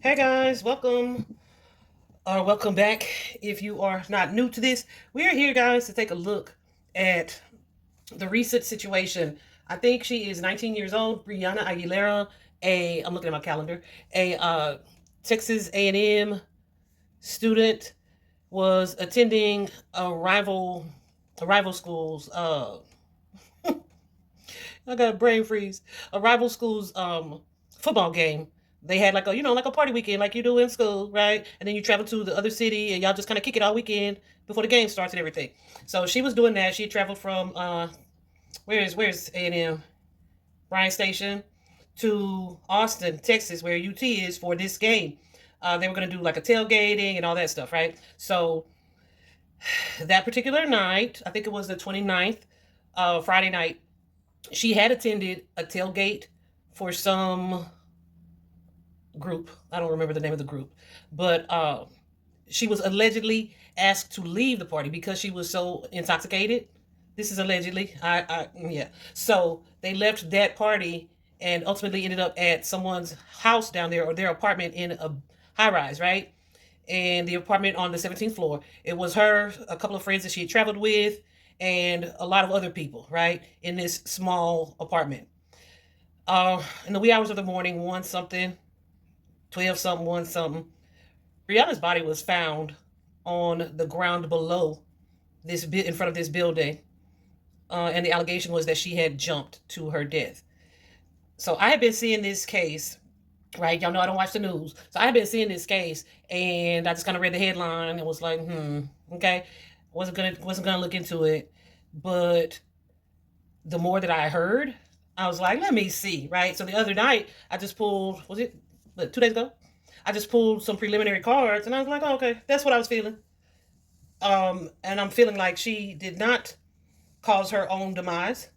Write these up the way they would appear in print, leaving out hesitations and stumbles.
Hey guys, welcome back. If you are not new to this, we are here, guys, to take a look at the recent situation. I think she is 19 years old, Brianna Aguilera. I'm looking at my calendar. A Texas A&M student was attending a rival school's. I got a brain freeze. A rival school's football game. They had like a party weekend like you do in school, right? And then you travel to the other city and y'all just kind of kick it all weekend before the game starts and everything. So she was doing that. She traveled from where's A&M Bryan Station to Austin, Texas, where UT is for this game. They were gonna do like a tailgating and all that stuff, right? So that particular night, I think it was the 29th, Friday night, she had attended a tailgate for some group. I don't remember the name of the group, but she was allegedly asked to leave the party because she was so intoxicated. This is allegedly. Yeah. So they left that party and ultimately ended up at someone's house down there or their apartment in a high rise, right? And the apartment on the 17th floor. It was her, a couple of friends that she had traveled with, and a lot of other people, right, in this small apartment. In the wee hours of the morning, 1 something, 12 something, 1 something, Brianna's body was found on the ground below this bit in front of this building. And the allegation was that she had jumped to her death. So I had been seeing this case, right? Y'all know I don't watch the news. So I had been seeing this case and I just kind of read the headline and was like, okay. Wasn't gonna look into it. But the more that I heard, I was like, let me see, right? So the other night, I just pulled, was it 2 days ago? I just pulled some preliminary cards, and I was like, oh, okay, that's what I was feeling. And I'm feeling like she did not cause her own demise,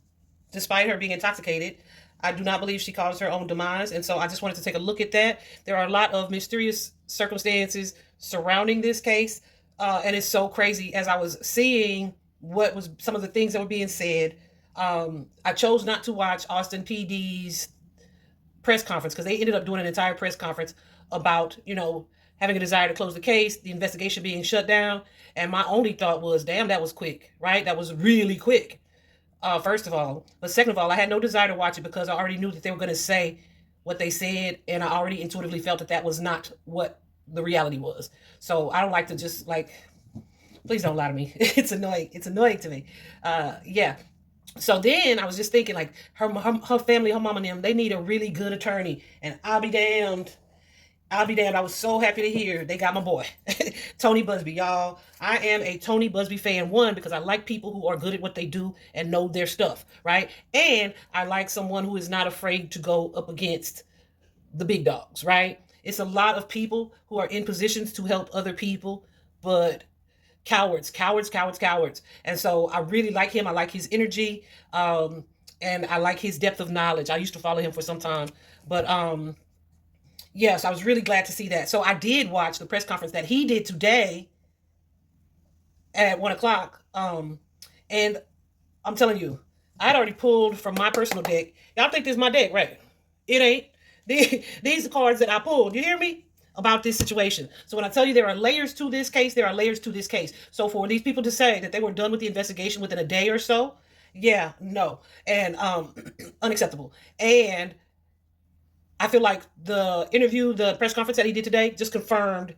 despite her being intoxicated. I do not believe she caused her own demise, and so I just wanted to take a look at that. There are a lot of mysterious circumstances surrounding this case, and it's so crazy as I was seeing what was some of the things that were being said. I chose not to watch Austin PD's press conference because they ended up doing an entire press conference about, having a desire to close the case, the investigation being shut down. And my only thought was, damn, that was quick, right? That was really quick, first of all. But second of all, I had no desire to watch it because I already knew that they were going to say what they said. And I already intuitively felt that that was not what the reality was. So I don't like to just please don't lie to me. It's annoying. It's annoying to me. Yeah. So then I was just thinking, like, her family, her mom and them, they need a really good attorney. And I'll be damned. I'll be damned. I was so happy to hear they got my boy, Tony Busby, y'all. I am a Tony Busby fan, one, because I like people who are good at what they do and know their stuff, right? And I like someone who is not afraid to go up against the big dogs, right? It's a lot of people who are in positions to help other people, but cowards, cowards, cowards, cowards. And so I really like him. I like his energy, and I like his depth of knowledge. I used to follow him for some time, but yes, I was really glad to see that. So I did watch the press conference that he did today at 1 o'clock. And I'm telling you, I had already pulled from my personal deck. Y'all think this is my deck, right? It ain't. These are cards that I pulled. You hear me? About this situation. So when I tell you there are layers to this case, there are layers to this case. So for these people to say that they were done with the investigation within a day or so, yeah, no. And unacceptable. And I feel like the press conference that he did today just confirmed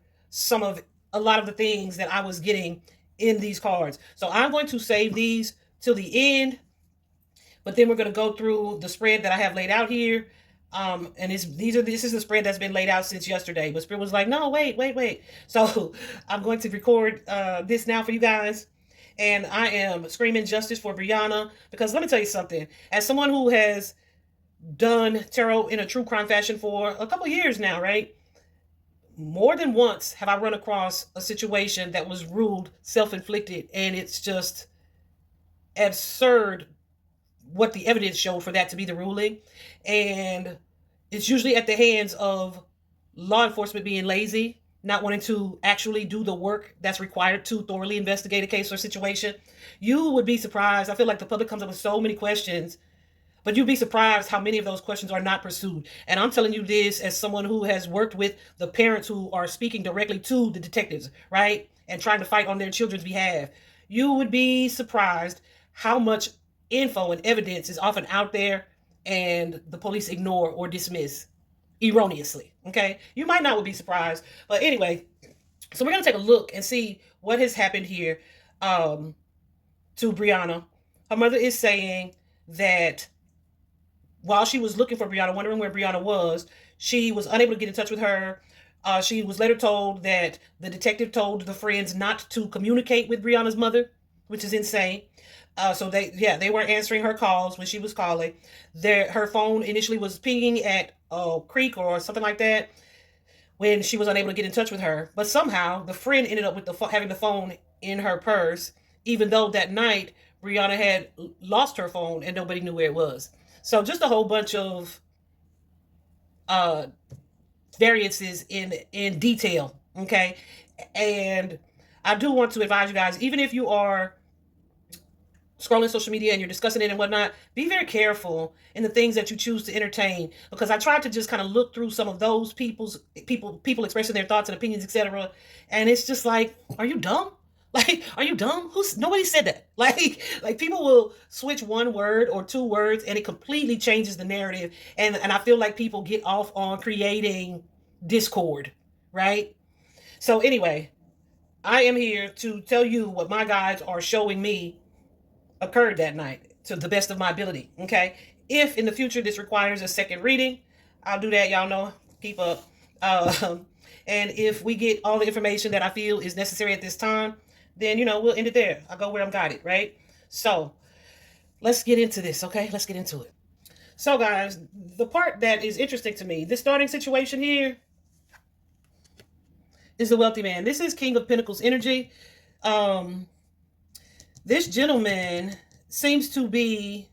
a lot of the things that I was getting in these cards. So I'm going to save these till the end, but then we're going to go through the spread that I have laid out here. And this is the spread that's been laid out since yesterday. But Spread was like, no, wait. So I'm going to record this now for you guys. And I am screaming justice for Brianna because let me tell you something. As someone who has done tarot in a true crime fashion for a couple years now, right? More than once have I run across a situation that was ruled self-inflicted, and it's just absurd what the evidence showed for that to be the ruling. And it's usually at the hands of law enforcement being lazy, not wanting to actually do the work that's required to thoroughly investigate a case or situation. You would be surprised. I feel like the public comes up with so many questions But you'd be surprised how many of those questions are not pursued. And I'm telling you this as someone who has worked with the parents who are speaking directly to the detectives, right? And trying to fight on their children's behalf. You would be surprised how much info and evidence is often out there and the police ignore or dismiss erroneously. Okay? You might not would be surprised. But anyway, so we're going to take a look and see what has happened here to Brianna. Her mother is saying that while she was looking for Brianna, wondering where Brianna was, she was unable to get in touch with her. She was later told that the detective told the friends not to communicate with Brianna's mother, which is insane. So they weren't answering her calls when she was calling. Her phone initially was pinging at a creek or something like that when she was unable to get in touch with her. But somehow the friend ended up with having the phone in her purse, even though that night Brianna had lost her phone and nobody knew where it was. So just a whole bunch of variances in detail, okay? And I do want to advise you guys, even if you are scrolling social media and you're discussing it and whatnot, be very careful in the things that you choose to entertain, because I tried to just kind of look through some of those people expressing their thoughts and opinions, etc. And it's just like, are you dumb? Like, are you dumb? Nobody said that. Like people will switch one word or two words and it completely changes the narrative. And I feel like people get off on creating discord, right? So anyway, I am here to tell you what my guides are showing me occurred that night to the best of my ability, okay? If in the future this requires a second reading, I'll do that. Y'all know, keep up. And if we get all the information that I feel is necessary at this time, then, we'll end it there. I'll go where I'm guided, right? So let's get into this, okay? Let's get into it. So, guys, the part that is interesting to me, this starting situation here is the wealthy man. This is King of Pentacles energy. This gentleman seems to be,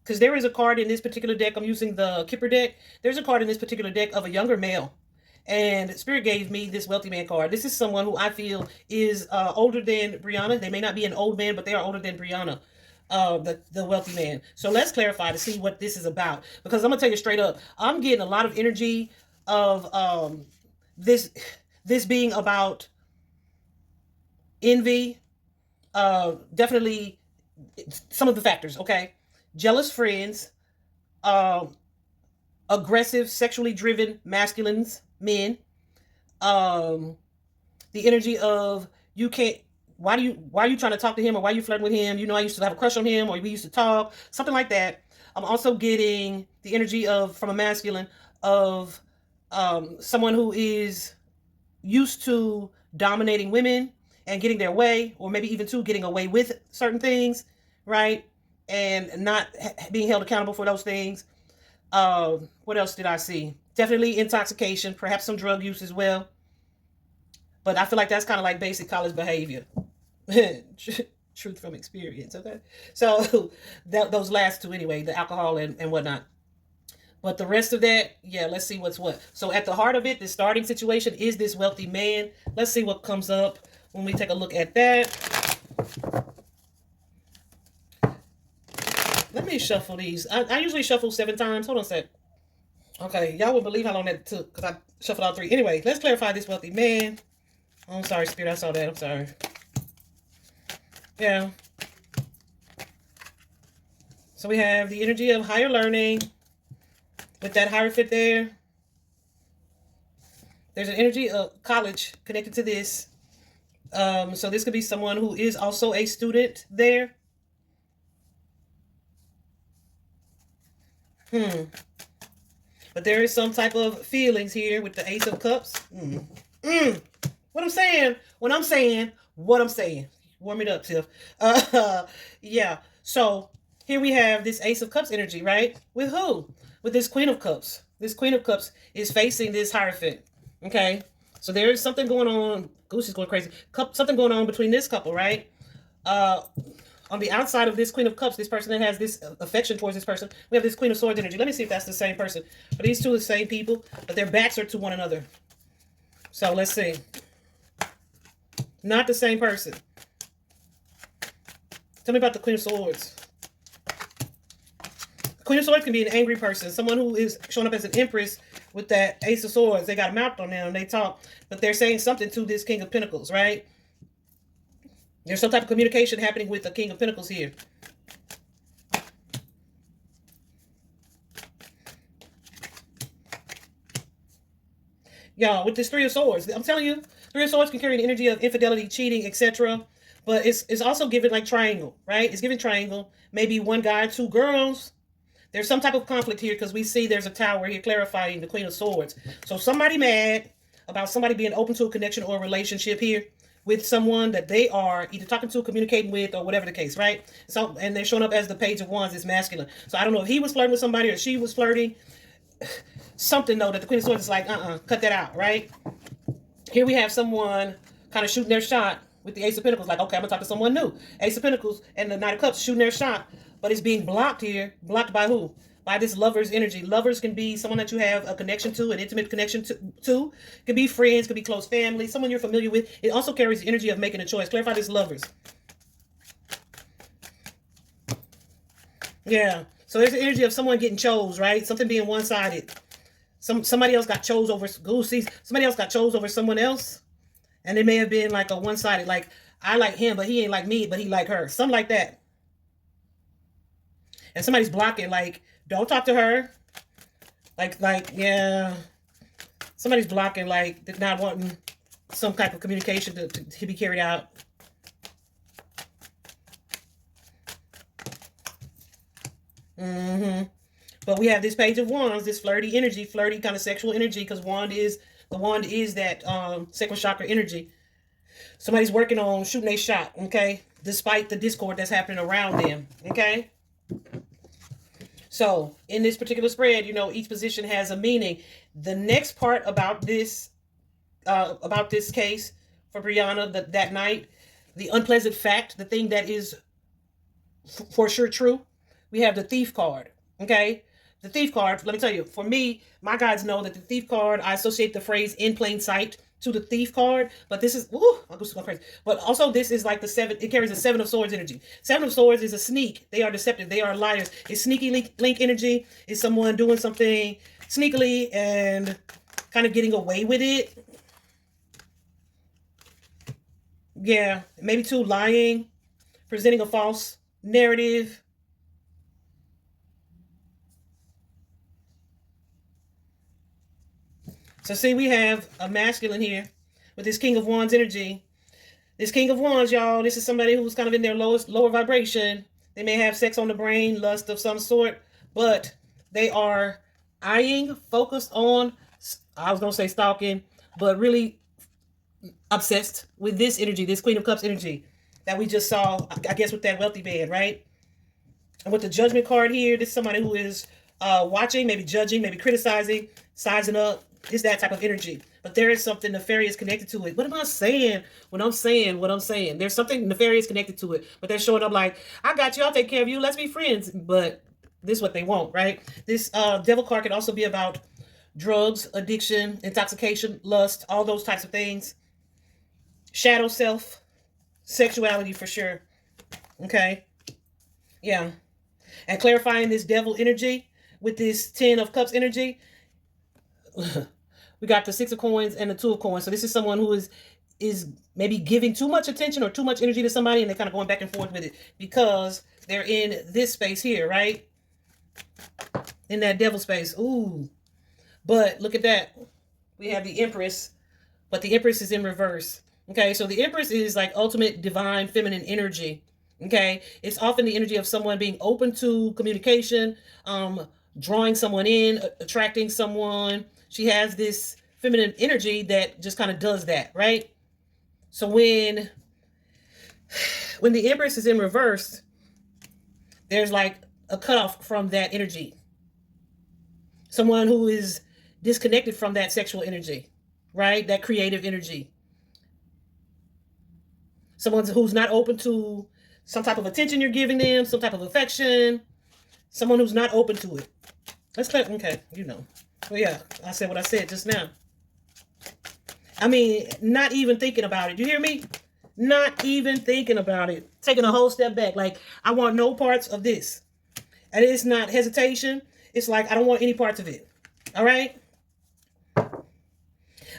because there is a card in this particular deck, I'm using the Kipper deck. There's a card in this particular deck of a younger male. And Spirit gave me this wealthy man card. This is someone who I feel is older than Brianna. They may not be an old man, but they are older than Brianna, the wealthy man. So let's clarify to see what this is about. Because I'm going to tell you straight up, I'm getting a lot of energy of this being about envy. Definitely some of the factors, okay? Jealous friends, aggressive, sexually driven masculines, men, the energy of why are you trying to talk to him, or why are you flirting with him? I used to have a crush on him, or we used to talk, something like that. I'm also getting the energy of, from a masculine, of someone who is used to dominating women and getting their way, or maybe even getting away with certain things, right? And not being held accountable for those things. What else did I see? Definitely intoxication, perhaps some drug use as well. But I feel like that's kind of like basic college behavior. Truth from experience, okay? So those last two anyway, the alcohol and whatnot. But the rest of that, yeah, let's see what's what. So at the heart of it, the starting situation is this wealthy man. Let's see what comes up when we take a look at that. Let me shuffle these. I usually shuffle 7 times. Hold on a sec. Okay, y'all wouldn't believe how long that took because I shuffled all 3. Anyway, let's clarify this wealthy man. Oh, I'm sorry, Spirit. I saw that. I'm sorry. Yeah. So we have the energy of higher learning with that higher fit there. There's an energy of college connected to this. So this could be someone who is also a student there. But there is some type of feelings here with the Ace of Cups. What I'm saying, when I'm saying what I'm saying. Warm it up, Tiff. Yeah. So here we have this Ace of Cups energy, right? With who? With this Queen of Cups. This Queen of Cups is facing this Hierophant. Okay. So there is something going on. Goose is going crazy. Something going on between this couple, right? On the outside of this Queen of Cups, this person that has this affection towards this person, we have this Queen of Swords energy. Let me see if that's the same person. But these two are the same people, but their backs are to one another. So let's see. Not the same person. Tell me about the Queen of Swords. Queen of Swords can be an angry person. Someone who is showing up as an Empress with that Ace of Swords. They got a mouth on them. They talk. But they're saying something to this King of Pentacles, right? There's some type of communication happening with the King of Pentacles here. Y'all, with this Three of Swords, I'm telling you, Three of Swords can carry an energy of infidelity, cheating, etc. But it's also giving like triangle, right? It's giving triangle. Maybe one guy, two girls. There's some type of conflict here because we see there's a tower here clarifying the Queen of Swords. So somebody mad about somebody being open to a connection or a relationship here with someone that they are either talking to, communicating with, or whatever the case, right? So, and they're showing up as the Page of Wands, is masculine. So I don't know if he was flirting with somebody or she was flirting. Something though that the Queen of Swords is like, cut that out, right? Here we have someone kind of shooting their shot with the Ace of Pentacles, like, okay, I'm gonna talk to someone new. Ace of Pentacles and the Knight of Cups shooting their shot, but it's being blocked here. Blocked by who? By this lover's energy. Lovers can be someone that you have a connection to, an intimate connection to. Could be friends, could be close family, someone you're familiar with. It also carries the energy of making a choice. Clarify this lovers. Yeah. So there's the energy of someone getting chose, right? Something being one-sided. Somebody else got chose over somebody else got chose over someone else. And it may have been like a one-sided, like, I like him, but he ain't like me, but he like her. Something like that. And somebody's blocking, like, don't talk to her. Like, yeah. Somebody's blocking, like, not wanting some type of communication to be carried out. But we have this Page of Wands, this flirty energy, flirty kind of sexual energy, because the wand is that sacral chakra energy. Somebody's working on shooting a shot, okay? Despite the discord that's happening around them, okay? So in this particular spread, you know, each position has a meaning. The next part about this case for Brianna that night, the unpleasant fact, the thing that is for sure true, we have the Thief card, okay? The Thief card, let me tell you, for me, my guides know that the Thief card, I associate the phrase in plain sight to the Thief card, but this is, I'm just going crazy. But also this is like the it carries the Seven of Swords energy. Seven of Swords is a sneak. They are deceptive. They are liars. It's sneaky link energy. It's someone doing something sneakily and kind of getting away with it. Yeah, maybe too lying, presenting a false narrative. So see, we have a masculine here with this King of Wands energy. This King of Wands, y'all, this is somebody who's kind of in their lower vibration. They may have sex on the brain, lust of some sort, but they are eyeing, focused on, I was going to say stalking, but really obsessed with this energy, this Queen of Cups energy that we just saw, I guess, with that wealthy man, right? And with the Judgment card here, this is somebody who is watching, maybe judging, maybe criticizing, sizing up. It's that type of energy. But there is something nefarious connected to it. What am I saying when I'm saying what I'm saying? There's something nefarious connected to it. But they're showing up like, I got you, I'll take care of you, let's be friends. But this is what they want, right? This Devil card can also be about drugs, addiction, intoxication, lust, all those types of things. Shadow self, sexuality for sure. Okay? Yeah. And clarifying this devil energy with this 10 of Cups energy, we got the 6 of Coins and the 2 of Coins. So this is someone who is maybe giving too much attention or too much energy to somebody, and they're kind of going back and forth with it because they're in this space here, right? In that devil space. Ooh. But look at that. We have the Empress, but the Empress is in reverse. Okay, so the Empress is like ultimate divine feminine energy. Okay, it's often the energy of someone being open to communication, drawing someone in, attracting someone. She has this feminine energy that just kind of does that, right? So when the Empress is in reverse, there's like a cutoff from that energy. Someone who is disconnected from that sexual energy, right? That creative energy. Someone who's not open to some type of attention you're giving them, some type of affection. Someone who's not open to it. Let's play, okay, you know. Well, yeah, I said what I said just now. I mean, not even thinking about it. You hear me? Not even thinking about it. Taking a whole step back. Like, I want no parts of this. And it's not hesitation. It's like, I don't want any parts of it. All right?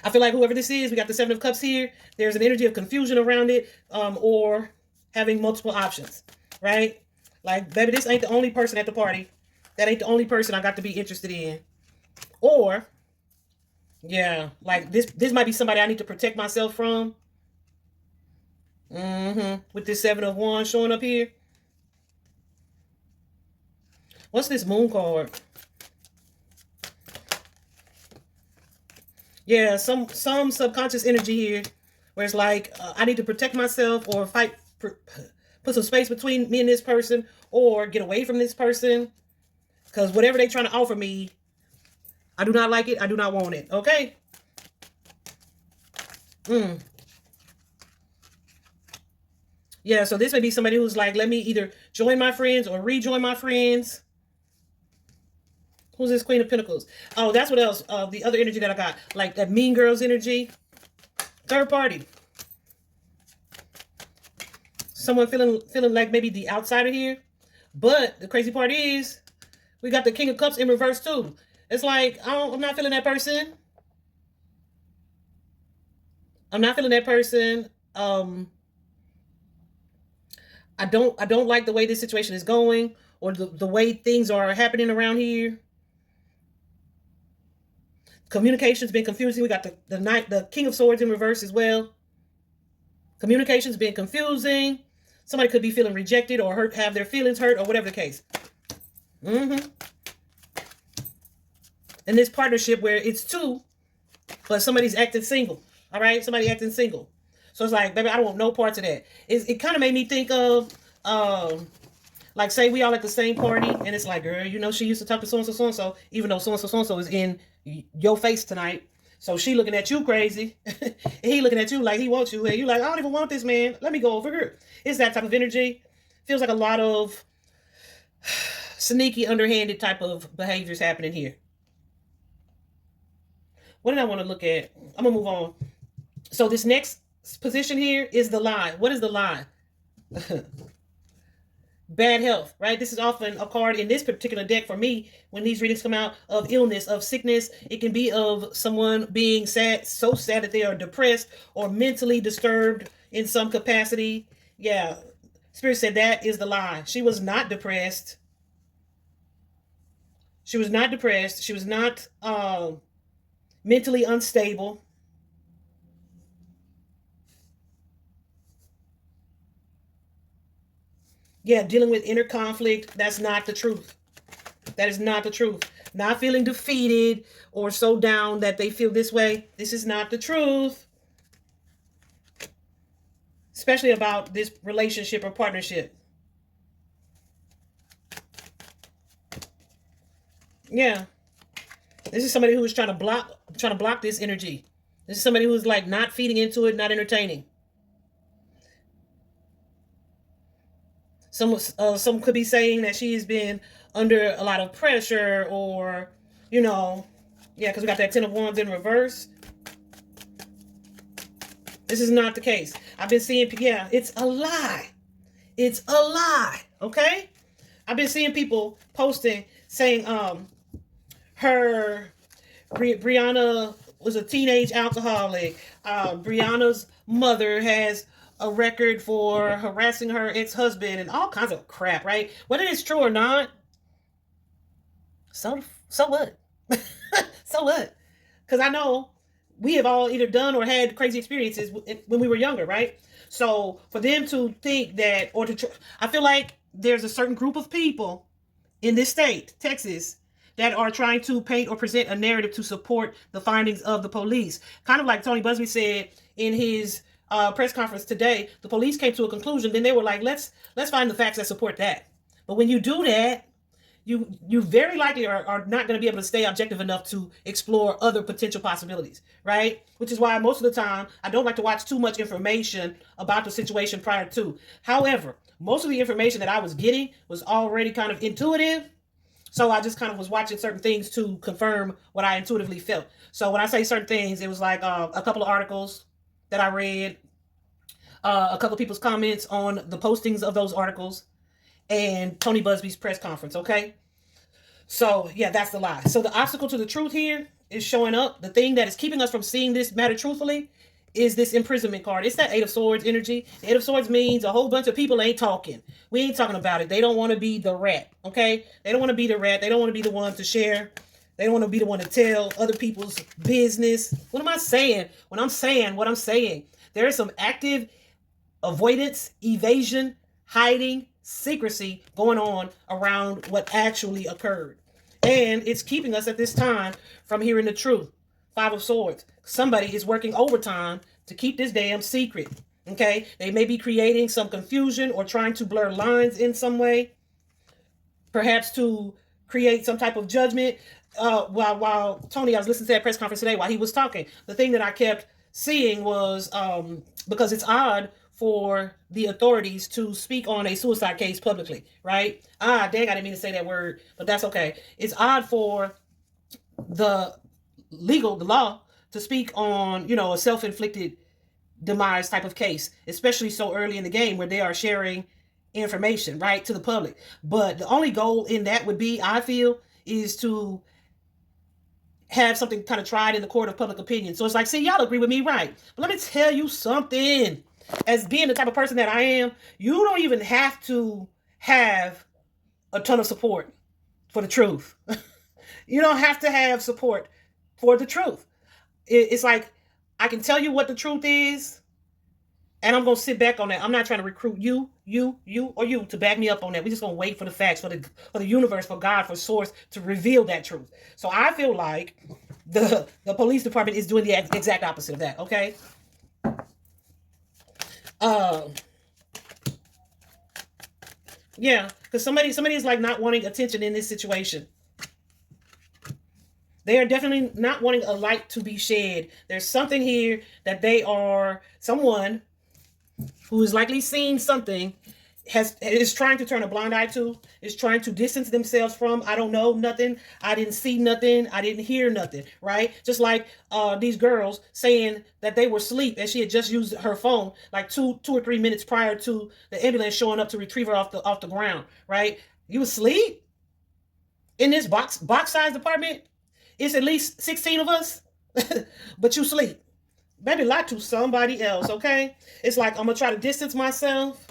I feel like whoever this is, we got the Seven of Cups here. There's an energy of confusion around it, or having multiple options, right? Like, baby, this ain't the only person at the party. That ain't the only person I got to be interested in. Or, yeah, like this might be somebody I need to protect myself from. With this Seven of Wands showing up here. What's this Moon card? Yeah, some subconscious energy here where it's like, I need to protect myself or fight, put some space between me and this person, or get away from this person, because whatever they're trying to offer me, I do not like it. I do not want it. Okay? Yeah, so this may be somebody who's like, let me either join my friends or rejoin my friends. Who's this Queen of Pentacles? Oh, that's what else. The other energy that I got. Like that Mean Girls energy. Third party. Someone feeling like maybe the outsider here. But the crazy part is, we got the King of Cups in reverse too. It's like, I'm not feeling that person. I'm not feeling that person. I don't like the way this situation is going, or the way things are happening around here. Communication's been confusing. We got the King of Swords in reverse as well. Communication's been confusing. Somebody could be feeling rejected or hurt, have their feelings hurt, or whatever the case. And this partnership where it's two, but somebody's acting single. All right, somebody acting single. So it's like, baby, I don't want no parts of that. It kind of made me think of, like, say we all at the same party, and it's like, girl, you know, she used to talk to so-and-so, so-and-so, even though so-and-so, so-and-so is in your face tonight. So she looking at you crazy. And he looking at you like he wants you. And you like, I don't even want this, man. Let me go over here. It's that type of energy. Feels like a lot of sneaky, underhanded type of behaviors happening here. What did I want to look at? I'm going to move on. So this next position here is the lie. What is the lie? Bad health, right? This is often a card in this particular deck for me when these readings come out, of illness, of sickness. It can be of someone being sad, so sad that they are depressed or mentally disturbed in some capacity. Yeah, Spirit said that is the lie. She was not depressed. She was not depressed. She was not mentally unstable. Yeah, dealing with inner conflict. That's not the truth. That is not the truth. Not feeling defeated or so down that they feel this way. This is not the truth. Especially about this relationship or partnership. Yeah. This is somebody who is trying to block this energy. This is somebody who's like not feeding into it, not entertaining. Some could be saying that she's been under a lot of pressure, or, you know, yeah, because we got that Ten of Wands in reverse. This is not the case. I've been seeing, yeah, it's a lie. It's a lie, okay? I've been seeing people posting saying, Brianna was a teenage alcoholic. Brianna's mother has a record for harassing her ex-husband and all kinds of crap, right? Whether it's true or not, so what? So what? Because I know we have all either done or had crazy experiences when we were younger, right? So for them to think that, or I feel like there's a certain group of people in this state, Texas, that are trying to paint or present a narrative to support the findings of the police. Kind of like Tony Busby said in his press conference today, the police came to a conclusion. Then they were like, let's find the facts that support that. But when you do that, you very likely are not going to be able to stay objective enough to explore other potential possibilities, right? Which is why most of the time I don't like to watch too much information about the situation prior to. However, most of the information that I was getting was already kind of intuitive. So I just kind of was watching certain things to confirm what I intuitively felt. So when I say certain things, it was like a couple of articles that I read, a couple of people's comments on the postings of those articles, and Tony Busby's press conference, okay? So, yeah, that's the lie. So the obstacle to the truth here is showing up. The thing that is keeping us from seeing this matter truthfully is this imprisonment card. It's that Eight of Swords energy. The Eight of Swords means a whole bunch of people ain't talking. We ain't talking about it. They don't want to be the rat, okay? They don't want to be the rat. They don't want to be the one to share. They don't want to be the one to tell other people's business. What am I saying? When I'm saying what I'm saying, there is some active avoidance, evasion, hiding, secrecy going on around what actually occurred. And it's keeping us at this time from hearing the truth. Five of Swords. Somebody is working overtime to keep this damn secret. Okay? They may be creating some confusion or trying to blur lines in some way. Perhaps to create some type of judgment. While Tony, I was listening to that press conference today while he was talking. The thing that I kept seeing was, because it's odd for the authorities to speak on a suicide case publicly, right? Dang, I didn't mean to say that word, but that's okay. It's odd for the law to speak on, a self-inflicted demise type of case, especially so early in the game where they are sharing information, right, to the public. But the only goal in that would be, I feel, is to have something kind of tried in the court of public opinion. So it's like, see, y'all agree with me, right? But let me tell you something. As being the type of person that I am, you don't even have to have a ton of support for the truth. You don't have to have support for the truth. It's like, I can tell you what the truth is, and I'm going to sit back on that. I'm not trying to recruit you, or you to back me up on that. We're just going to wait for the facts, for the universe, for God, for source to reveal that truth. So I feel like the police department is doing the exact opposite of that, okay? Yeah, because somebody is like not wanting attention in this situation. They are definitely not wanting a light to be shed. There's something here that someone who has likely seen something is trying to turn a blind eye to, is trying to distance themselves from. I don't know nothing. I didn't see nothing. I didn't hear nothing, right? Just like these girls saying that they were asleep and she had just used her phone like two or 3 minutes prior to the ambulance showing up to retrieve her off the ground, right? You asleep in this box size apartment? It's at least 16 of us, but you sleep. Baby, lie to somebody else, okay? It's like, I'm going to try to distance myself,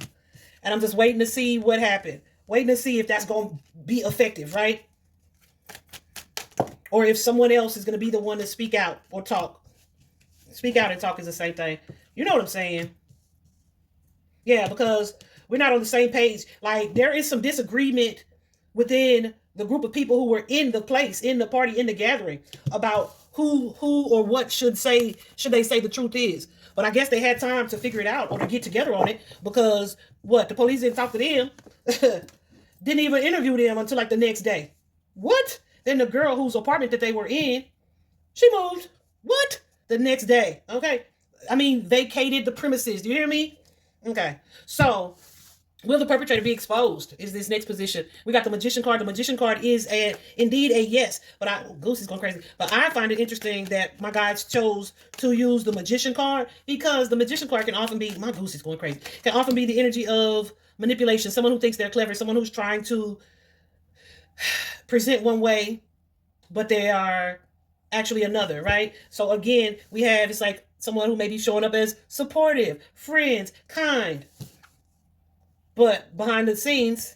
and I'm just waiting to see what happened. Waiting to see if that's going to be effective, right? Or if someone else is going to be the one to speak out or talk. Speak out and talk is the same thing. You know what I'm saying? Yeah, because we're not on the same page. Like, there is some disagreement within the group of people who were in the place, in the party, in the gathering, about who or what should they say the truth is. But I guess they had time to figure it out or to get together on it, because the police didn't talk to them, didn't even interview them until like the next day. What? Then the girl whose apartment that they were in, she moved. What? The next day. Okay. I mean, vacated the premises. Do you hear me? Okay. So, will the perpetrator be exposed? Is this next position. We got the Magician card. The Magician card is indeed a yes. But Goose is going crazy. But I find it interesting that my guys chose to use the Magician card, because the Magician card can often be, my Goose is going crazy, can often be the energy of manipulation. Someone who thinks they're clever. Someone who's trying to present one way, but they are actually another, right? So again, it's like someone who may be showing up as supportive, friends, kind. But behind the scenes,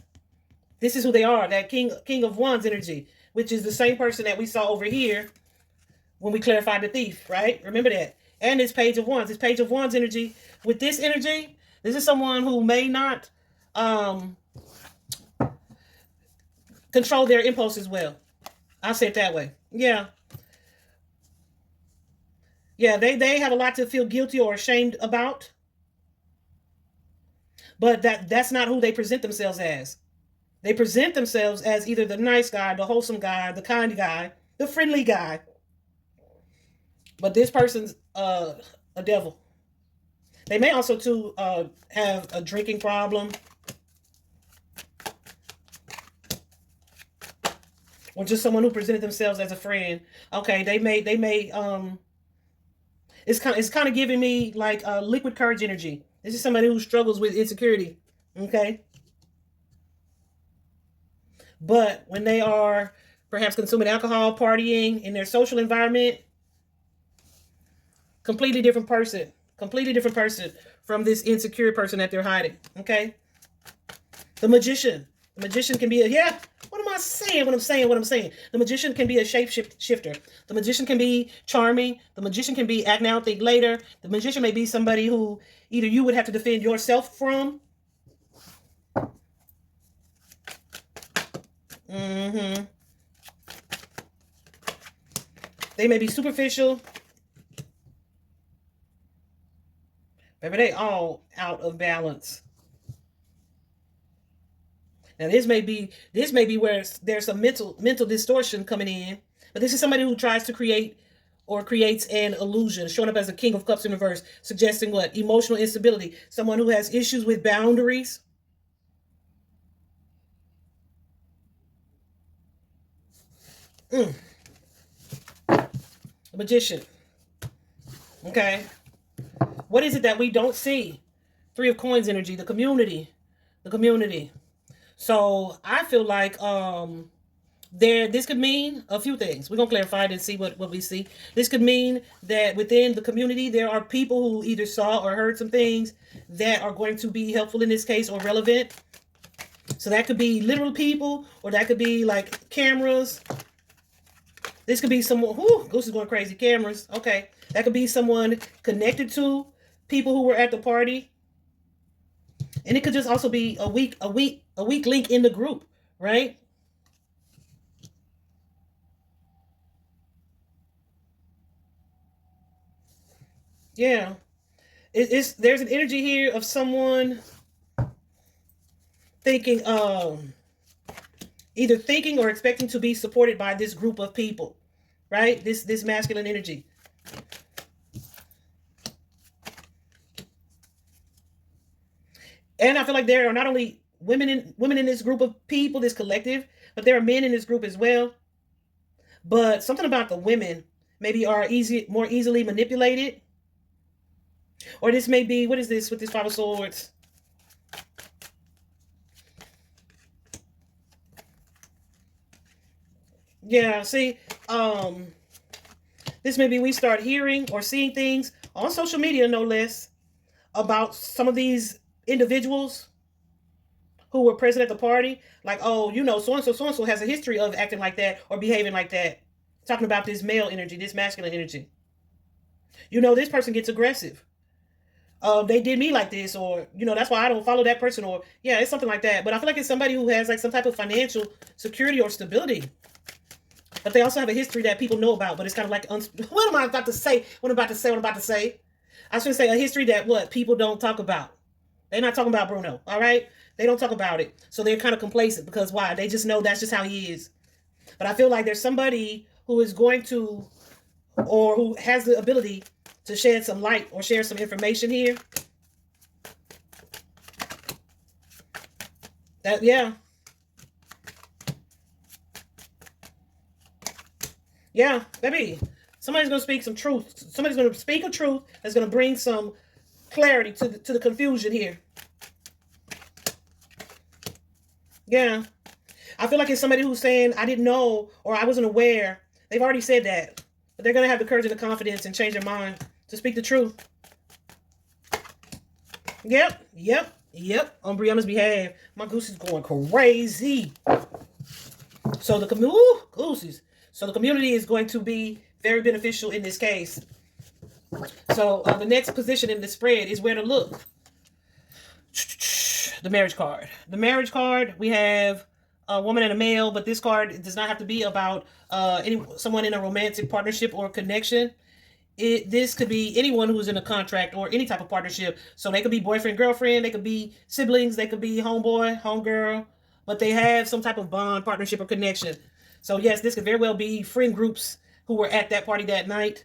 this is who they are, that King of Wands energy, which is the same person that we saw over here when we clarified the thief, right? Remember that. And this Page of Wands. This Page of Wands energy. With this energy, this is someone who may not control their impulses well. I'll say it that way. Yeah. Yeah, they have a lot to feel guilty or ashamed about. But that's not who they present themselves as. They present themselves as either the nice guy, the wholesome guy, the kind guy, the friendly guy. But this person's a devil. They may also too have a drinking problem, or just someone who presented themselves as a friend. Okay, they may it's kind of giving me like liquid courage energy. This is somebody who struggles with insecurity. Okay. But when they are perhaps consuming alcohol, partying in their social environment, completely different person. Completely different person from this insecure person that they're hiding. Okay? The magician. The magician can be a, yeah. What am I saying? What I'm saying? What I'm saying? The magician can be a shifter. The magician can be charming. The magician can be act now, think later. The magician may be somebody who either you would have to defend yourself from. Mm-hmm. They may be superficial. Maybe they all out of balance. Now this may be where there's some mental distortion coming in. But this is somebody who tries to create or creates an illusion, showing up as the King of Cups in reverse, suggesting what? Emotional instability. Someone who has issues with boundaries. Mm. A magician. Okay. What is it that we don't see? Three of Coins energy, the community. The community. So I feel like this could mean a few things. We're gonna clarify it and see what we see. This could mean that within the community there are people who either saw or heard some things that are going to be helpful in this case or relevant. So that could be literal people, or that could be like cameras. This could be someone who Goose is going crazy. Cameras. Okay. That could be someone connected to people who were at the party. And it could just also be a weak link in the group, right? Yeah. There's an energy here of someone thinking either thinking or expecting to be supported by this group of people, right? This masculine energy. And I feel like there are not only women in this group of people, this collective, but there are men in this group as well. But something about the women maybe are more easily manipulated. Or this may be, what is this with this Five of Swords? Yeah, see, this may be we start hearing or seeing things on social media, no less, about some of these individuals who were present at the party. Like, oh, so and so has a history of acting like that or behaving like that. Talking about this male energy, this masculine energy. This person gets aggressive. They did me like this, or that's why I don't follow that person, or yeah, it's something like that. But I feel like it's somebody who has like some type of financial security or stability. But they also have a history that people know about. But it's kind of like, what am I about to say? What I'm about to say? What I'm about to say? I should say a history that what people don't talk about. They're not talking about Bruno. All right, they don't talk about it, so they're kind of complacent because why? They just know that's just how he is. But I feel like there's somebody who is going to, or who has the ability to shed some light or share some information here. That yeah. Yeah, baby. Somebody's gonna speak some truth. Somebody's gonna speak a truth that's gonna bring some clarity to the confusion here. Yeah. I feel like it's somebody who's saying, I didn't know or I wasn't aware. They've already said that. But they're gonna have the courage and the confidence and change their mind to speak the truth. Yep. On Brianna's behalf. My goose is going crazy. So the gooses. So the community is going to be very beneficial in this case. So the next position in the spread is where to look. The marriage card. The marriage card, we have a woman and a male, but this card does not have to be about someone in a romantic partnership or connection. This could be anyone who's in a contract or any type of partnership. So they could be boyfriend, girlfriend, they could be siblings, they could be homeboy, homegirl, but they have some type of bond, partnership, or connection. So yes, this could very well be friend groups who were at that party that night.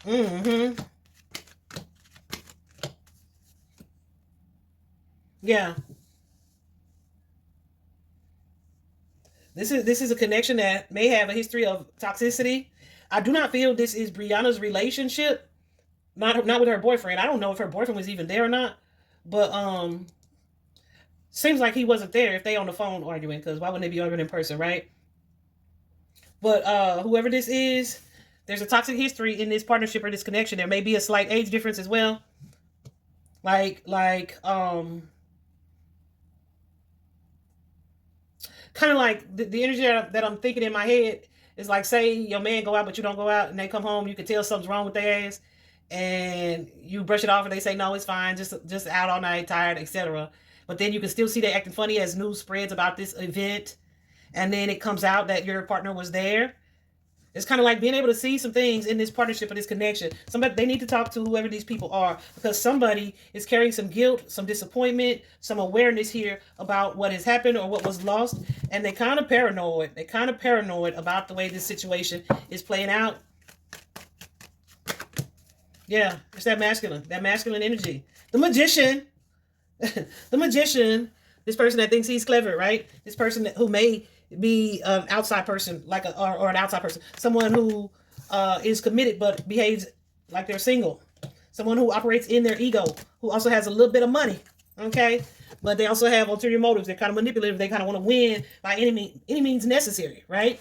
Mm-hmm. Yeah. This is a connection that may have a history of toxicity. I do not feel this is Brianna's relationship. Not with her boyfriend. I don't know if her boyfriend was even there or not. But Seems like he wasn't there if they on the phone arguing, because why wouldn't they be arguing in person, right? But whoever this is, there's a toxic history in this partnership or this connection. There may be a slight age difference as well. Like kind of like the energy that I'm thinking in my head is like, say your man go out but you don't go out, and they come home, you can tell something's wrong with their ass, and you brush it off and they say no, it's fine, just out all night, tired, etc. But then you can still see they acting funny as news spreads about this event, and then it comes out that your partner was there. It's kind of like being able to see some things in this partnership or this connection. Somebody, they need to talk to whoever these people are, because somebody is carrying some guilt, some disappointment, some awareness here about what has happened or what was lost. And they kind of paranoid. They kind of paranoid about the way this situation is playing out. Yeah, it's that masculine energy. The magician, the magician, this person that thinks he's clever, right? This person who may be an outside person, like or an outside person, someone who is committed but behaves like they're single, someone who operates in their ego, who also has a little bit of money, okay, but they also have ulterior motives. They're kind of manipulative. They kind of want to win by any means necessary, right?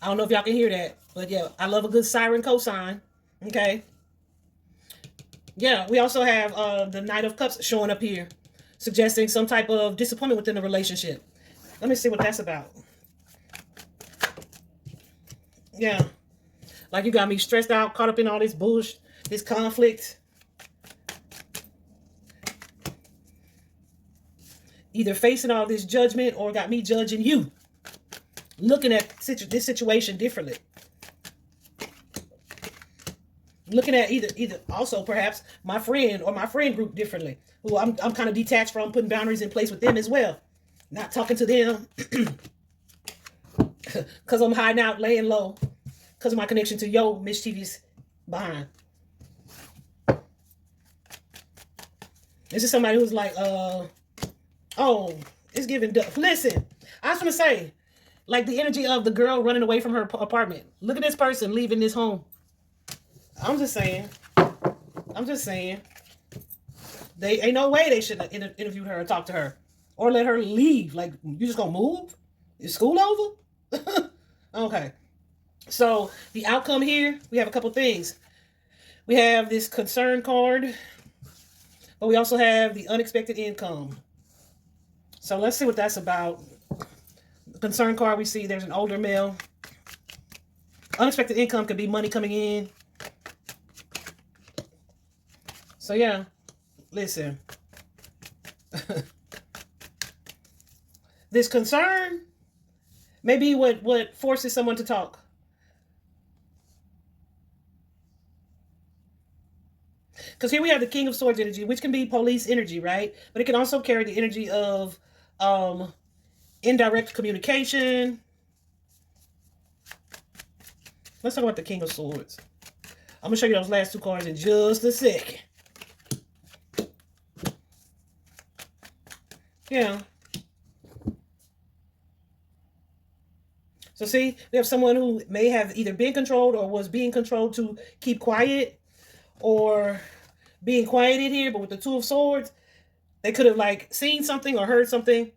I don't know if y'all can hear that, but yeah, I love a good siren cosign. Okay, yeah, we also have the Knight of Cups showing up here, suggesting some type of disappointment within the relationship. Let me see what that's about. Yeah. Like, you got me stressed out, caught up in all this bullshit, this conflict. Either facing all this judgment or got me judging you. Looking at this situation differently. Looking at either also perhaps my friend or my friend group differently. Who I'm kind of detached from, putting boundaries in place with them as well. Not talking to them because I'm hiding out, laying low because of my connection to your mischievous behind. This is somebody who's like, oh, it's giving. Listen, I was gonna say, like the energy of the girl running away from her apartment. Look at this person leaving this home. I'm just saying. They ain't no way they should have interviewed her or talked to her. Or let her leave. Like, you just gonna move? Is school over? Okay. So, the outcome here, we have a couple things. We have this concern card, but we also have the unexpected income. So, let's see what that's about. The concern card, we see there's an older male. Unexpected income could be money coming in. So, yeah. Listen. This concern may be what forces someone to talk. Because here we have the King of Swords energy, which can be police energy, right? But it can also carry the energy of indirect communication. Let's talk about the King of Swords. I'm going to show you those last two cards in just a second. Yeah. So see, we have someone who may have either been controlled or was being controlled to keep quiet, or being quieted here. But with the Two of Swords, they could have like seen something or heard something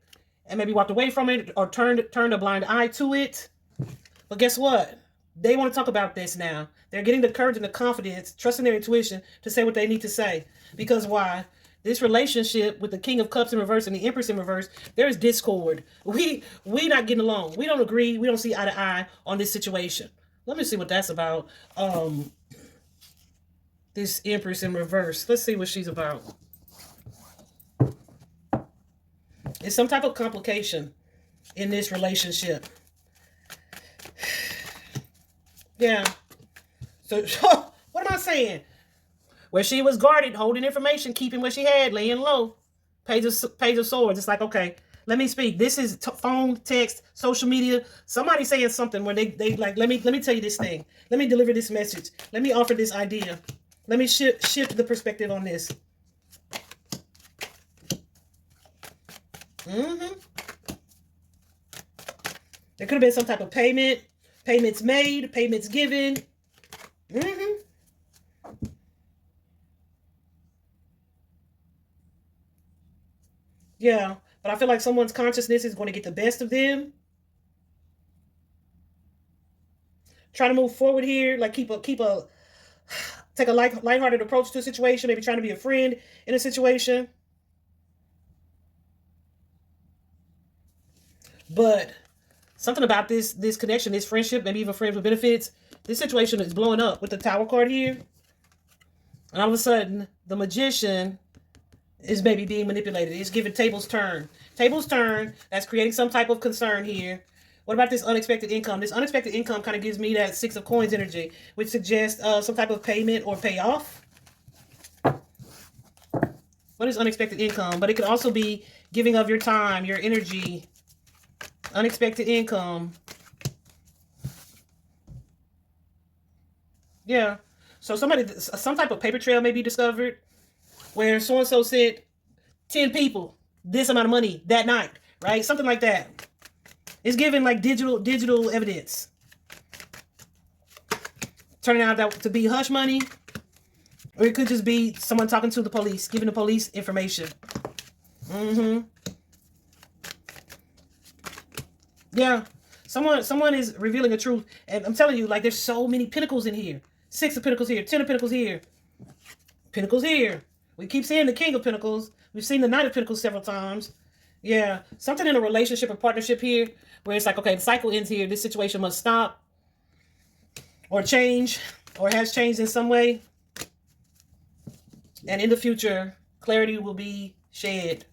and maybe walked away from it or turned a blind eye to it. But guess what? They want to talk about this now. They're getting the courage and the confidence, trusting their intuition to say what they need to say. Because why? This relationship with the King of Cups in reverse and the Empress in reverse, there's discord. We not getting along. We don't agree. We don't see eye to eye on this situation. Let me see what that's about. This Empress in reverse. Let's see what she's about. It's some type of complication in this relationship. Yeah. So what am I saying? Where she was guarded, holding information, keeping what she had, laying low. Page of Swords. It's like, okay, let me speak. This is phone, text, social media. Somebody saying something where they like, let me tell you this thing. Let me deliver this message. Let me offer this idea. Let me shift the perspective on this. There could have been some type of payment. Payments made, payments given. Yeah, but I feel like someone's consciousness is going to get the best of them. Trying to move forward here, like take a lighthearted approach to a situation, maybe trying to be a friend in a situation. But something about this connection, this friendship, maybe even friends with benefits, this situation is blowing up with the Tower card here. And all of a sudden, the magician is maybe being manipulated. It's giving tables turn. Tables turn. That's creating some type of concern here. What about this unexpected income? This unexpected income kind of gives me that Six of Coins energy, which suggests some type of payment or payoff. What is unexpected income? But it could also be giving of your time, your energy. Unexpected income. Yeah. So some type of paper trail may be discovered where so-and-so sent 10 people this amount of money that night, right? Something like that. It's giving like digital evidence. Turning out to be hush money. Or it could just be someone talking to the police, giving the police information. Yeah. Someone is revealing the truth. And I'm telling you, like, there's so many pentacles in here. 6 of Pentacles here. 10 of Pentacles here. Pentacles here. We keep seeing the King of Pentacles. We've seen the Knight of Pentacles several times. Yeah. Something in a relationship or partnership here where it's like, okay, the cycle ends here. This situation must stop or change or has changed in some way. And in the future, clarity will be shed.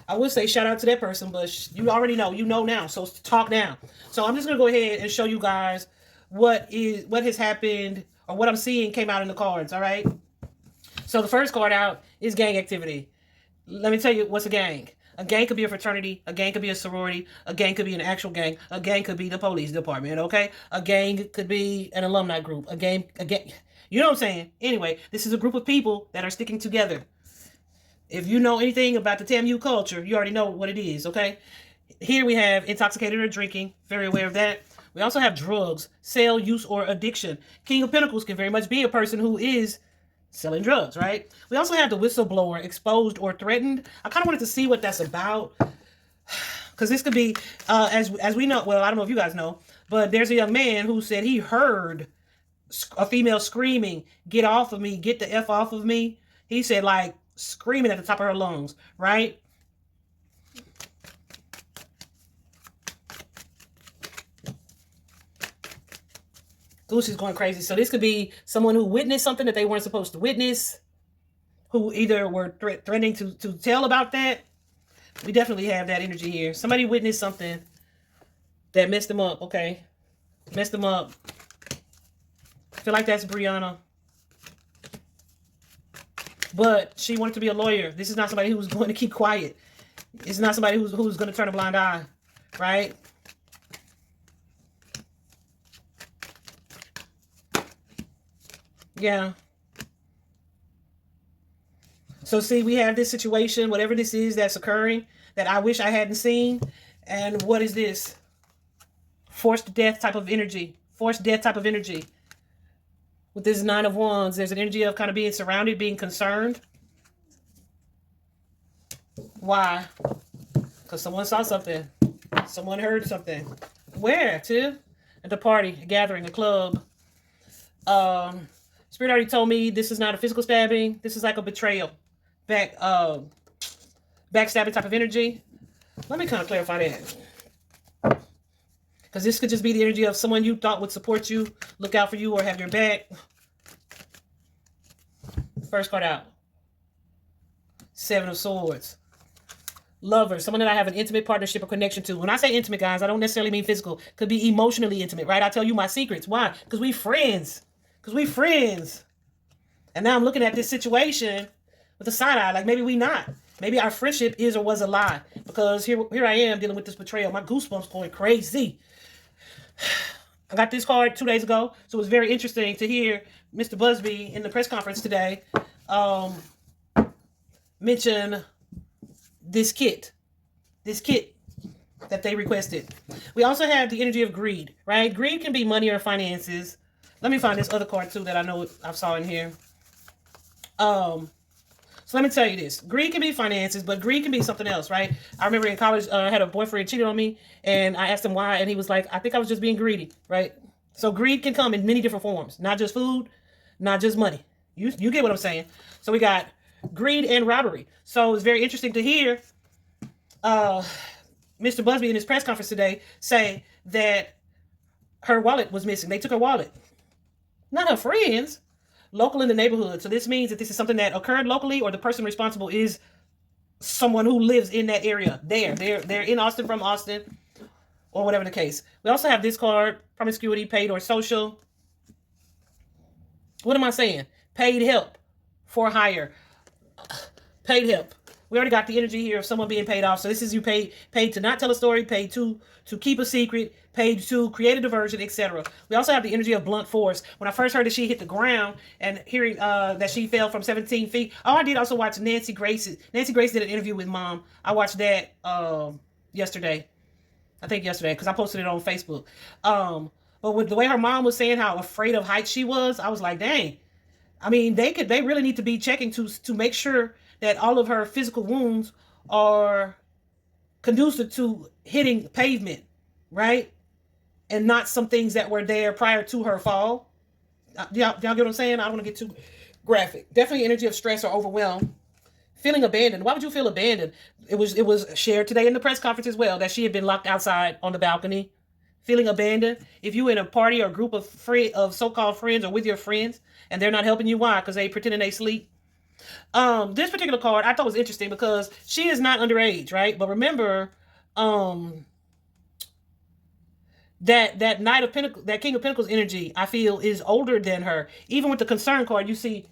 I would say shout out to that person, but you already know. You know now. So talk now. So I'm just going to go ahead and show you guys what has happened or what I'm seeing came out in the cards, all right? So the first card out is gang activity. Let me tell you what's a gang. A gang could be a fraternity. A gang could be a sorority. A gang could be an actual gang. A gang could be the police department, okay? A gang could be an alumni group. A gang. You know what I'm saying? Anyway, this is a group of people that are sticking together. If you know anything about the TAMU culture, you already know what it is, okay? Here we have intoxicated or drinking. Very aware of that. We also have drugs, sale, use, or addiction. King of Pentacles can very much be a person who is selling drugs, right? We also have the whistleblower, exposed or threatened. I kind of wanted to see what that's about. Because this could be, as we know, well, I don't know if you guys know, but there's a young man who said he heard a female screaming, "Get off of me, get the F off of me." He said, like, screaming at the top of her lungs, right? Goose is going crazy. So this could be someone who witnessed something that they weren't supposed to witness, who either were threatening to tell about that. We definitely have that energy here. Somebody witnessed something that messed them up, okay? Messed them up. I feel like that's Brianna. But she wanted to be a lawyer. This is not somebody who's going to keep quiet. It's not somebody who's going to turn a blind eye, right? Yeah. So see, we have this situation, whatever this is that's occurring, that I wish I hadn't seen. And what is this? Forced death type of energy. Forced death type of energy. With this 9 of Wands, there's an energy of kind of being surrounded, being concerned. Why? Because someone saw something. Someone heard something. Where, too? At the party, a gathering, a club. Spirit already told me this is not a physical stabbing. This is like a betrayal. Backstabbing type of energy. Let me kind of clarify that. Because this could just be the energy of someone you thought would support you, look out for you, or have your back. First card out. 7 of Swords. Lover. Someone that I have an intimate partnership or connection to. When I say intimate, guys, I don't necessarily mean physical. Could be emotionally intimate, right? I tell you my secrets. Why? Because we friends. Because we friends. And now I'm looking at this situation with a side eye. Like, maybe we not. Maybe our friendship is or was a lie. Because here I am dealing with this betrayal. My goosebumps going crazy. I got this card 2 days ago, so it was very interesting to hear Mr. Busby in the press conference today mention this kit that they requested. We also have the energy of greed, right? Greed can be money or finances. Let me find this other card too that I know I saw in here. So So let me tell you this. Greed can be finances, but greed can be something else, right? I remember in college, I had a boyfriend cheated on me, and I asked him why, and he was like, I think I was just being greedy, right? So greed can come in many different forms, not just food, not just money. You get what I'm saying? So we got greed and robbery. So it's very interesting to hear Mr. Busby in his press conference today say that her wallet was missing. They took her wallet. Not her friends, local in the neighborhood. So this means that this is something that occurred locally, or the person responsible is someone who lives in that area. They're in Austin, from Austin, or whatever the case. We also have this card: promiscuity, paid or social. What am I saying? Paid help for hire. Paid help. We already got the energy here of someone being paid off. So this is you paid to not tell a story, paid to keep a secret, paid to create a diversion, etc. We also have the energy of blunt force. When I first heard that she hit the ground and hearing that she fell from 17 feet. Oh, I did also watch Nancy Grace. Nancy Grace did an interview with Mom. I watched that yesterday. I think yesterday, because I posted it on Facebook. But with the way her mom was saying how afraid of heights she was, I was like, dang. I mean, they really need to be checking to make sure that all of her physical wounds are conducive to hitting pavement, right? And not some things that were there prior to her fall. Y'all get what I'm saying? I don't want to get too graphic. Definitely energy of stress or overwhelm. Feeling abandoned. Why would you feel abandoned? It was shared today in the press conference as well that she had been locked outside on the balcony. Feeling abandoned. If you in a party or group of so-called friends or with your friends and they're not helping you, why? Because they pretending they sleep. This particular card I thought was interesting because she is not underage, right? But remember, that Knight of Pentacles, that King of Pentacles energy, I feel is older than her. Even with the concern card, you see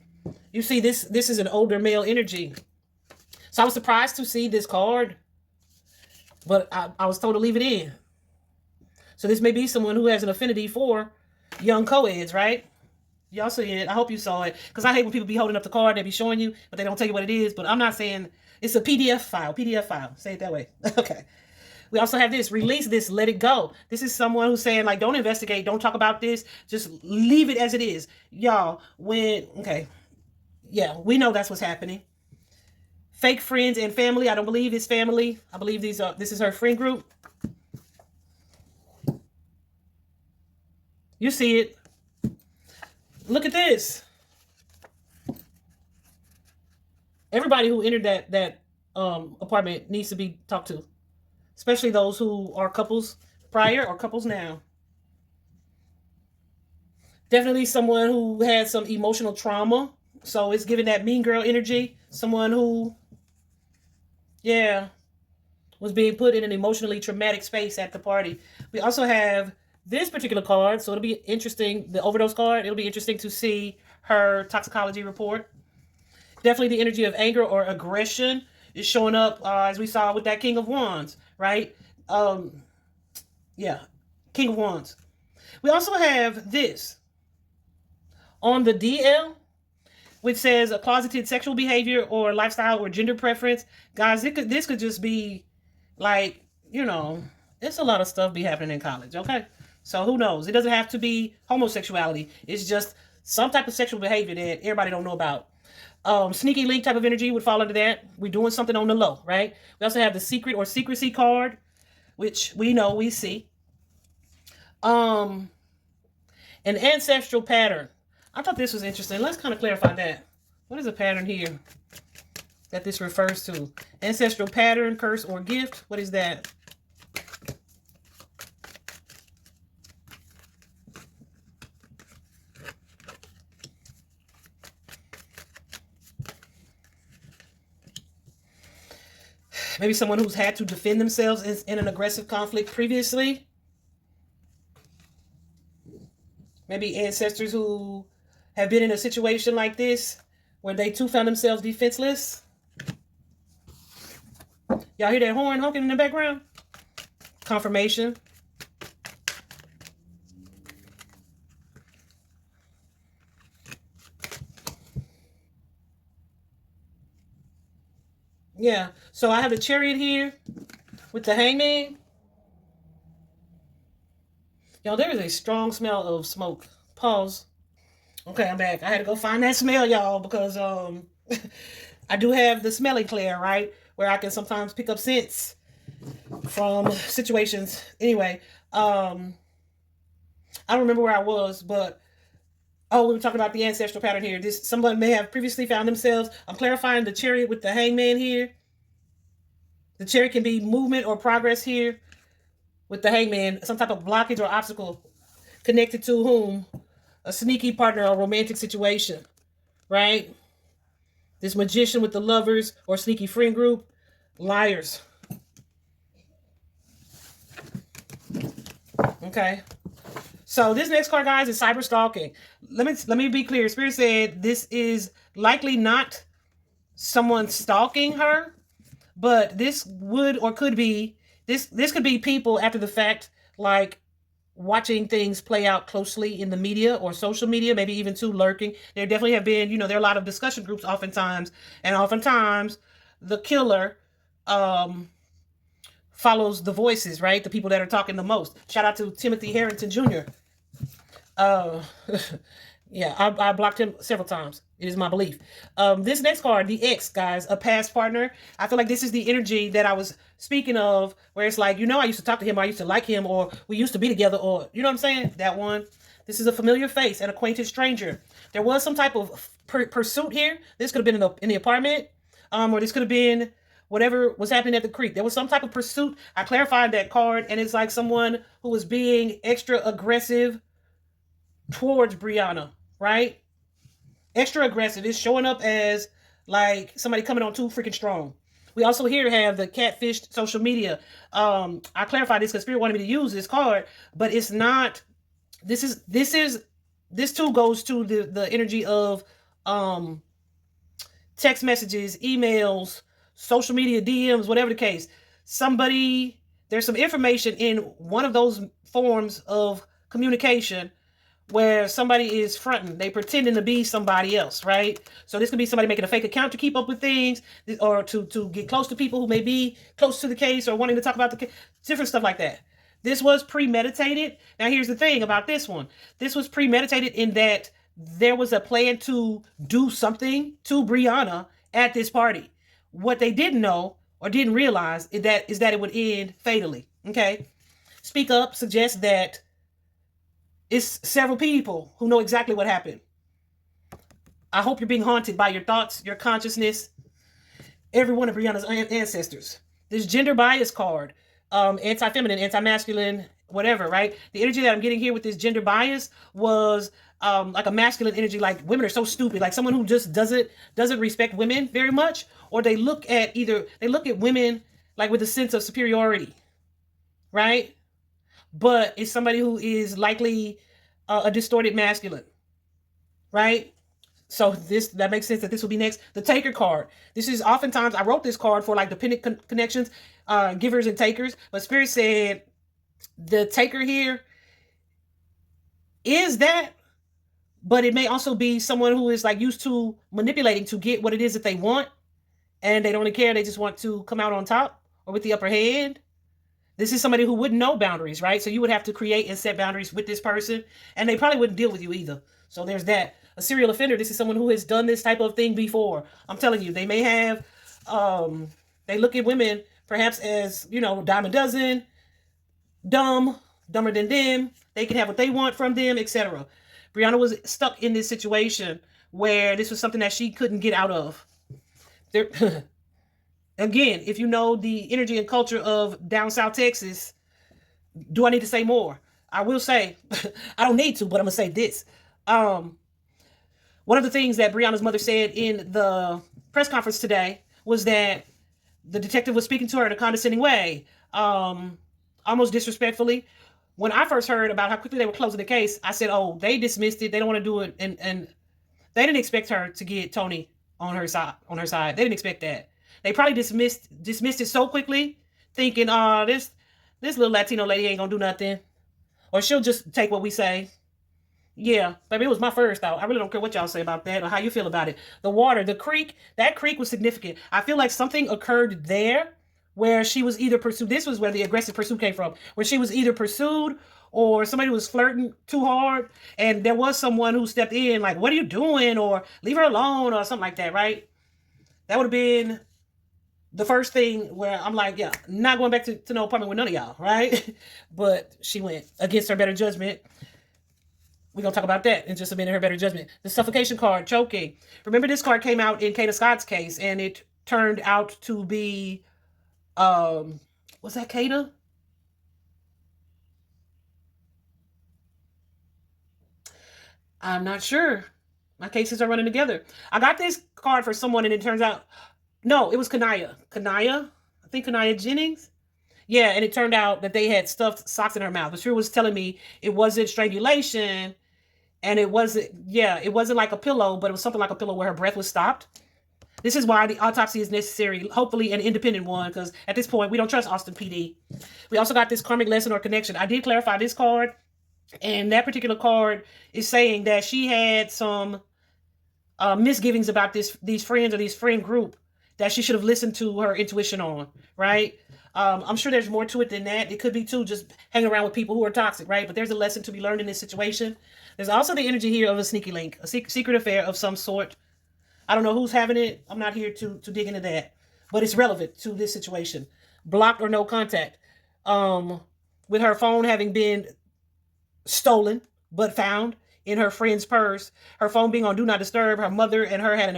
this is an older male energy. So I was surprised to see this card, but I was told to leave it in. So this may be someone who has an affinity for young co-eds, right? Y'all see it. I hope you saw it. Because I hate when people be holding up the card, they be showing you, but they don't tell you what it is. But I'm not saying it's a PDF file. PDF file. Say it that way. Okay. We also have this. Release this. Let it go. This is someone who's saying, like, don't investigate. Don't talk about this. Just leave it as it is. Y'all, okay. Yeah, we know that's what's happening. Fake friends and family. I don't believe it's family. I believe this is her friend group. You see it. Look at this. Everybody who entered that apartment needs to be talked to, especially those who are couples prior or couples now. Definitely someone who had some emotional trauma. So it's giving that mean girl energy. Someone who, was being put in an emotionally traumatic space at the party. We also have this particular card, so it'll be interesting, the overdose card, it'll be interesting to see her toxicology report. Definitely the energy of anger or aggression is showing up, as we saw with that King of Wands, right? King of Wands. We also have this on the DL, which says a closeted sexual behavior or lifestyle or gender preference. Guys, this could just be like, it's a lot of stuff be happening in college, okay? So who knows? It doesn't have to be homosexuality. It's just some type of sexual behavior that everybody don't know about. Sneaky link type of energy would fall into that. We're doing something on the low, right? We also have the secret or secrecy card, which we see. An ancestral pattern. I thought this was interesting. Let's kind of clarify that. What is a pattern here that this refers to? Ancestral pattern, curse, or gift. What is that? Maybe someone who's had to defend themselves in an aggressive conflict previously. Maybe ancestors who have been in a situation like this where they too found themselves defenseless. Y'all hear that horn honking in the background? Confirmation. Yeah, so I have the Chariot here with the Hangman. Y'all, there is a strong smell of smoke. Pause. Okay, I'm back. I had to go find that smell, y'all, because I do have the smelling clear, right? Where I can sometimes pick up scents from situations. Anyway, I don't remember where I was, but we were talking about the ancestral pattern here. This someone may have previously found themselves. I'm clarifying the chariot with the hangman here. The chariot can be movement or progress here with the hangman, some type of blockage or obstacle connected to whom? A sneaky partner or romantic situation, right? This magician with the lovers or sneaky friend group, liars. Okay. So this next card, guys, is cyber stalking. Let me be clear. Spirit said this is likely not someone stalking her, but this would or could be this could be people after the fact, like watching things play out closely in the media or social media, maybe even too lurking. There definitely have been, there are a lot of discussion groups oftentimes, and oftentimes the killer follows the voices, right? The people that are talking the most. Shout out to Timothy Harrington Jr. Uh, yeah, I blocked him several times. It is my belief. This next card, the X, guys, a past partner. I feel like this is the energy that I was speaking of, where it's like, I used to talk to him, or I used to like him, or we used to be together, or, you know what I'm saying? That one. This is a familiar face, an acquainted stranger. There was some type of pursuit here. This could have been in the apartment, or this could have been whatever was happening at the creek. There was some type of pursuit. I clarified that card, and it's like someone who was being extra aggressive towards Brianna, right? Extra aggressive. It's showing up as like somebody coming on too freaking strong. We also here have the catfish social media. I clarified this because Spirit wanted me to use this card, but it's not. This too goes to the energy of text messages, emails, social media, DMs, whatever the case. There's some information in one of those forms of communication where somebody is fronting, they pretending to be somebody else, right? So this could be somebody making a fake account to keep up with things, or to get close to people who may be close to the case, or wanting to talk about the case, different stuff like that. This was premeditated. Now here's the thing about this one. This was premeditated in that there was a plan to do something to Brianna at this party. What they didn't know or didn't realize is that it would end fatally, okay? Speak Up suggests that it's several people who know exactly what happened. I hope you're being haunted by your thoughts, your consciousness, every one of Brianna's ancestors. This gender bias card, anti-feminine, anti-masculine, whatever, right? The energy that I'm getting here with this gender bias was like a masculine energy, like women are so stupid, like someone who just doesn't respect women very much, or they look at women like with a sense of superiority, right? But it's somebody who is likely a distorted masculine, right? So that makes sense that this will be next. The Taker card. This is oftentimes, I wrote this card for like dependent connections, givers and takers, but Spirit said the Taker here is that, but it may also be someone who is like used to manipulating to get what it is that they want, and they don't really care. They just want to come out on top or with the upper hand. This is somebody who wouldn't know boundaries, right? So you would have to create and set boundaries with this person, and they probably wouldn't deal with you either. So there's that. A serial offender. This is someone who has done this type of thing before. I'm telling you, they may have, they look at women perhaps as, dime a dozen, dumber than them. They can have what they want from them, etc. Brianna was stuck in this situation where this was something that she couldn't get out of. Again, if you know the energy and culture of down South Texas, do I need to say more? I will say, I don't need to, but I'm going to say this. One of the things that Brianna's mother said in the press conference today was that the detective was speaking to her in a condescending way, almost disrespectfully. When I first heard about how quickly they were closing the case, I said, oh, they dismissed it. They don't want to do it. And they didn't expect her to get Tony on her side. They didn't expect that. They probably dismissed it so quickly, thinking, this little Latino lady ain't gonna do nothing, or she'll just take what we say. Yeah, baby, it was my first thought. I really don't care what y'all say about that or how you feel about it. The water, the creek, that creek was significant. I feel like something occurred there where she was either pursued. This was where the aggressive pursuit came from, where she was either pursued or somebody was flirting too hard, and there was someone who stepped in like, what are you doing? Or leave her alone or something like that, right? That would have been the first thing where I'm like, yeah, not going back to no apartment with none of y'all, right? But she went against her better judgment. We're going to talk about that in just a minute, her better judgment. The suffocation card, choking. Remember, this card came out in Kata Scott's case, and it turned out to be, was that Kata? I'm not sure. My cases are running together. I got this card for someone, and it turns out, no, it was Kanaya. Kanaya? I think Kanaya Jennings. Yeah, and it turned out that they had stuffed socks in her mouth. But she was telling me it wasn't strangulation, and it wasn't, yeah, it wasn't like a pillow, but it was something like a pillow where her breath was stopped. This is why the autopsy is necessary, hopefully an independent one, because at this point, we don't trust Austin PD. We also got this karmic lesson or connection. I did clarify this card, and that particular card is saying that she had some misgivings about these friends or this friend group that she should have listened to her intuition on, right? I'm sure there's more to it than that. It could be too just hanging around with people who are toxic, right? But there's a lesson to be learned in this situation. There's also the energy here of a sneaky link, a secret affair of some sort. I don't know who's having it. I'm not here to dig into that, but it's relevant to this situation. Blocked or no contact. With her phone having been stolen but found in her friend's purse, her phone being on do not disturb, her mother and her have an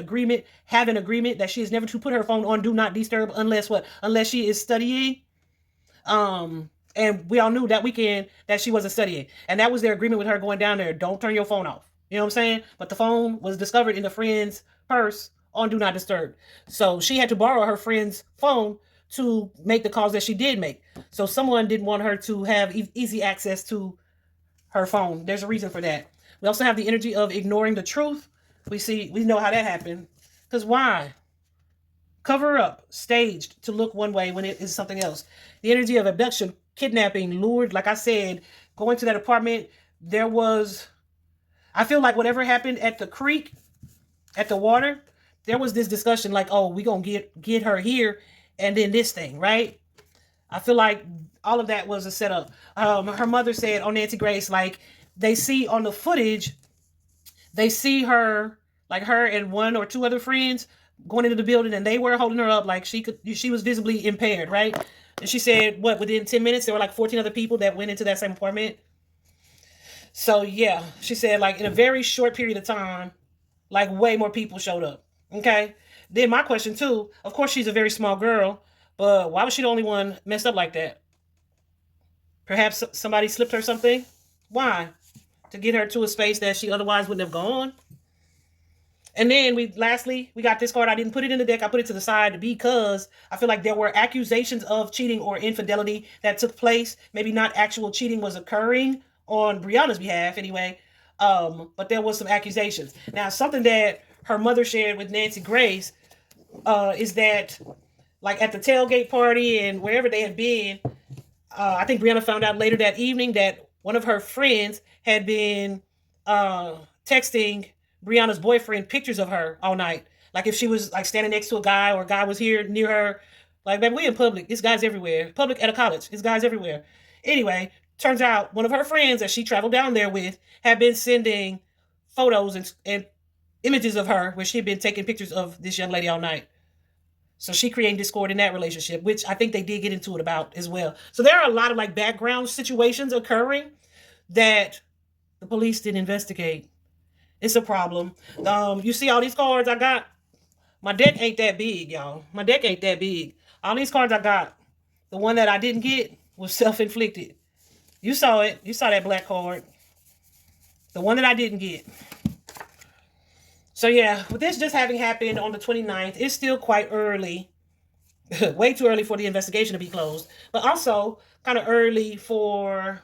agreement that she is never to put her phone on do not disturb unless what? Unless she is studying. And we all knew that weekend that she wasn't studying. And that was their agreement with her going down there. Don't turn your phone off. You know what I'm saying? But the phone was discovered in the friend's purse on do not disturb. So she had to borrow her friend's phone to make the calls that she did make. So someone didn't want her to have easy access to her phone. There's a reason for that. We also have the energy of ignoring the truth. We know how that happened. Because why? Cover up, staged to look one way when it is something else. The energy of abduction, kidnapping, lured, like I said, going to that apartment, there was, I feel like whatever happened at the creek, at the water, there was this discussion like, oh, we gonna get her here, and then this thing, right? I feel like all of that was a setup. Her mother said on Nancy Grace, like, they see on the footage, they see her, like her and one or two other friends going into the building, and they were holding her up like she was visibly impaired, right? And she said, what, within 10 minutes, there were like 14 other people that went into that same apartment. So yeah, she said like in a very short period of time, like way more people showed up. Okay. Then my question too, of course she's a very small girl, but why was she the only one messed up like that? Perhaps somebody slipped her something? Why? To get her to a space that she otherwise wouldn't have gone. And then we got this card. I didn't put it in the deck. I put it to the side because I feel like there were accusations of cheating or infidelity that took place. Maybe not actual cheating was occurring on Brianna's behalf anyway. But there was some accusations. Now, something that her mother shared with Nancy Grace is that like at the tailgate party and wherever they had been, I think Brianna found out later that evening that one of her friends had been texting Brianna's boyfriend pictures of her all night. Like if she was like standing next to a guy or a guy was here near her. Like, baby, we in public. It's guys everywhere. Public at a college. It's guys everywhere. Anyway, turns out one of her friends that she traveled down there with had been sending photos and images of her where she had been taking pictures of this young lady all night. So she created discord in that relationship, which I think they did get into it about as well. So there are a lot of like background situations occurring that the police didn't investigate. It's a problem. You see all these cards I got? My deck ain't that big, y'all. My deck ain't that big. All these cards I got, the one that I didn't get was self-inflicted. You saw it. You saw that black card. The one that I didn't get. So yeah, with this just having happened on the 29th, it's still quite early. Way too early for the investigation to be closed. But also kind of early for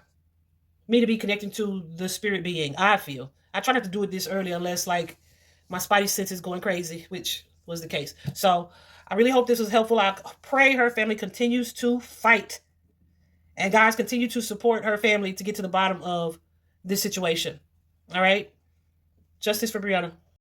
me to be connecting to the spirit being, I feel. I try not to do it this early unless like my spidey sense is going crazy, which was the case. So I really hope this was helpful. I pray her family continues to fight. And guys, continue to support her family to get to the bottom of this situation. All right? Justice for Brianna.